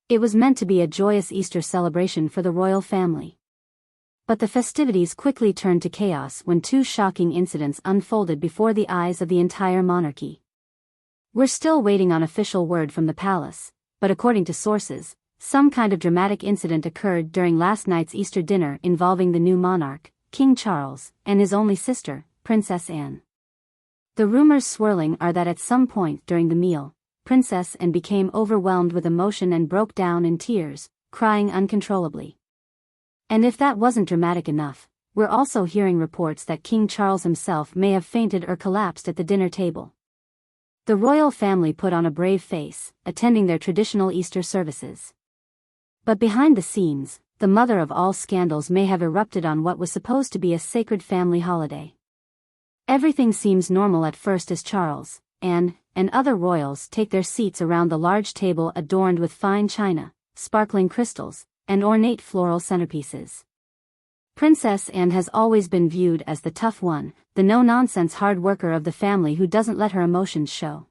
It was meant to be a joyous Easter celebration for the royal family. But the festivities quickly turned to chaos when two shocking incidents unfolded before the eyes of the entire monarchy. We're still waiting on official word from the palace, but according to sources, some kind of dramatic incident occurred during last night's Easter dinner involving the new monarch, King Charles, and his only sister, Princess Anne. The rumors swirling are that at some point during the meal, Princess Anne became overwhelmed with emotion and broke down in tears, crying uncontrollably. And if that wasn't dramatic enough, we're also hearing reports that King Charles himself may have fainted or collapsed at the dinner table. The royal family put on a brave face, attending their traditional Easter services. But behind the scenes, the mother of all scandals may have erupted on what was supposed to be a sacred family holiday. Everything seems normal at first as Charles, Anne, and other royals take their seats around the large table adorned with fine china, sparkling crystals, and ornate floral centerpieces. Princess Anne has always been viewed as the tough one, the no-nonsense hard worker of the family who doesn't let her emotions show.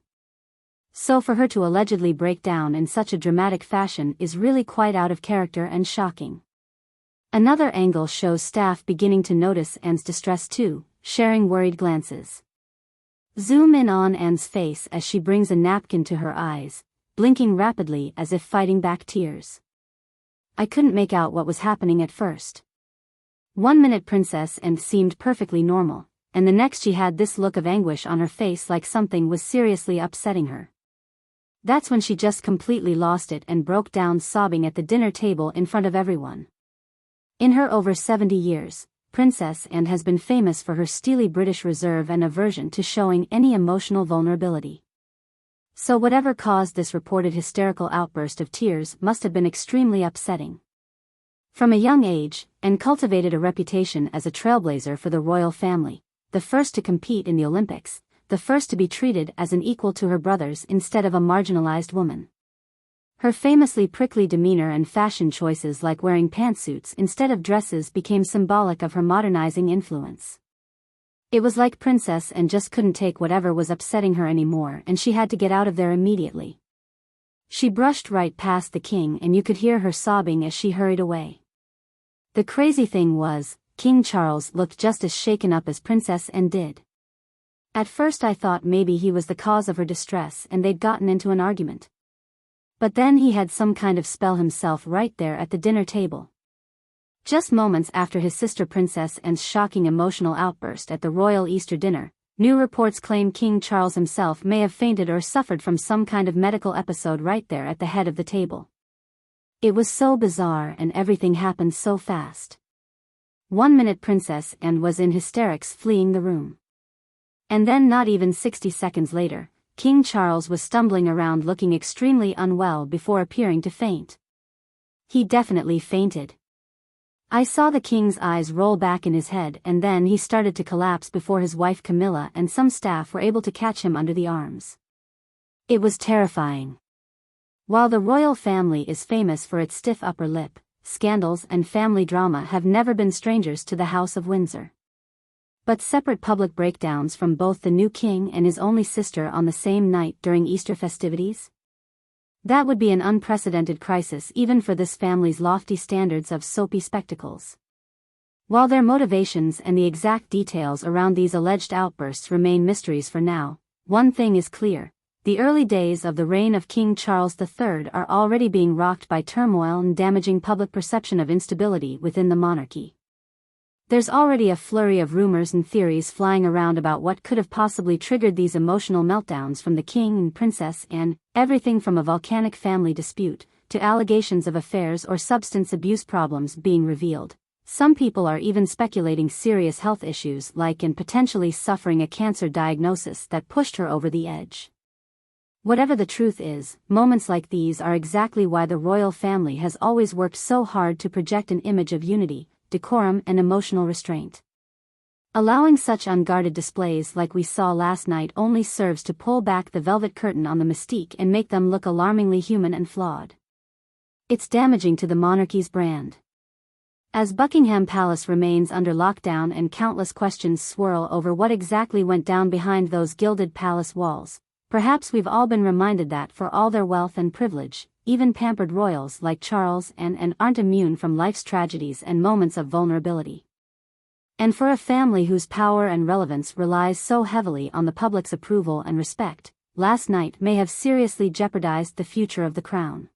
So for her to allegedly break down in such a dramatic fashion is really quite out of character and shocking. Another angle shows staff beginning to notice Anne's distress too, sharing worried glances. Zoom in on Anne's face as she brings a napkin to her eyes, blinking rapidly as if fighting back tears. I couldn't make out what was happening at first. 1 minute Princess Anne seemed perfectly normal, and the next she had this look of anguish on her face like something was seriously upsetting her. That's when she just completely lost it and broke down sobbing at the dinner table in front of everyone. In her over 70 years, Princess Anne has been famous for her steely British reserve and aversion to showing any emotional vulnerability. So whatever caused this reported hysterical outburst of tears must have been extremely upsetting. From a young age, Anne cultivated a reputation as a trailblazer for the royal family, the first to compete in the Olympics, the first to be treated as an equal to her brothers instead of a marginalized woman. Her famously prickly demeanor and fashion choices like wearing pantsuits instead of dresses became symbolic of her modernizing influence. It was like Princess Anne just couldn't take whatever was upsetting her anymore and she had to get out of there immediately. She brushed right past the king and you could hear her sobbing as she hurried away. The crazy thing was, King Charles looked just as shaken up as Princess Anne did. At first I thought maybe he was the cause of her distress and they'd gotten into an argument. But then he had some kind of spell himself right there at the dinner table. Just moments after his sister Princess Anne's shocking emotional outburst at the royal Easter dinner, new reports claim King Charles himself may have fainted or suffered from some kind of medical episode right there at the head of the table. It was so bizarre and everything happened so fast. 1 minute Princess Anne was in hysterics fleeing the room. And then not even 60 seconds later, King Charles was stumbling around looking extremely unwell before appearing to faint. He definitely fainted. I saw the king's eyes roll back in his head and then he started to collapse before his wife Camilla and some staff were able to catch him under the arms. It was terrifying. While the royal family is famous for its stiff upper lip, scandals and family drama have never been strangers to the House of Windsor. But separate public breakdowns from both the new king and his only sister on the same night during Easter festivities? That would be an unprecedented crisis even for this family's lofty standards of soapy spectacles. While their motivations and the exact details around these alleged outbursts remain mysteries for now, one thing is clear: the early days of the reign of King Charles III are already being rocked by turmoil and damaging public perception of instability within the monarchy. There's already a flurry of rumors and theories flying around about what could have possibly triggered these emotional meltdowns from the king and Princess Anne, everything from a volcanic family dispute, to allegations of affairs or substance abuse problems being revealed. Some people are even speculating serious health issues like Anne potentially suffering a cancer diagnosis that pushed her over the edge. Whatever the truth is, moments like these are exactly why the royal family has always worked so hard to project an image of unity, decorum and emotional restraint. Allowing such unguarded displays like we saw last night only serves to pull back the velvet curtain on the mystique and make them look alarmingly human and flawed. It's damaging to the monarchy's brand. As Buckingham Palace remains under lockdown and countless questions swirl over what exactly went down behind those gilded palace walls, perhaps we've all been reminded that for all their wealth and privilege, even pampered royals like Charles and aren't immune from life's tragedies and moments of vulnerability. And for a family whose power and relevance relies so heavily on the public's approval and respect, last night may have seriously jeopardized the future of the crown.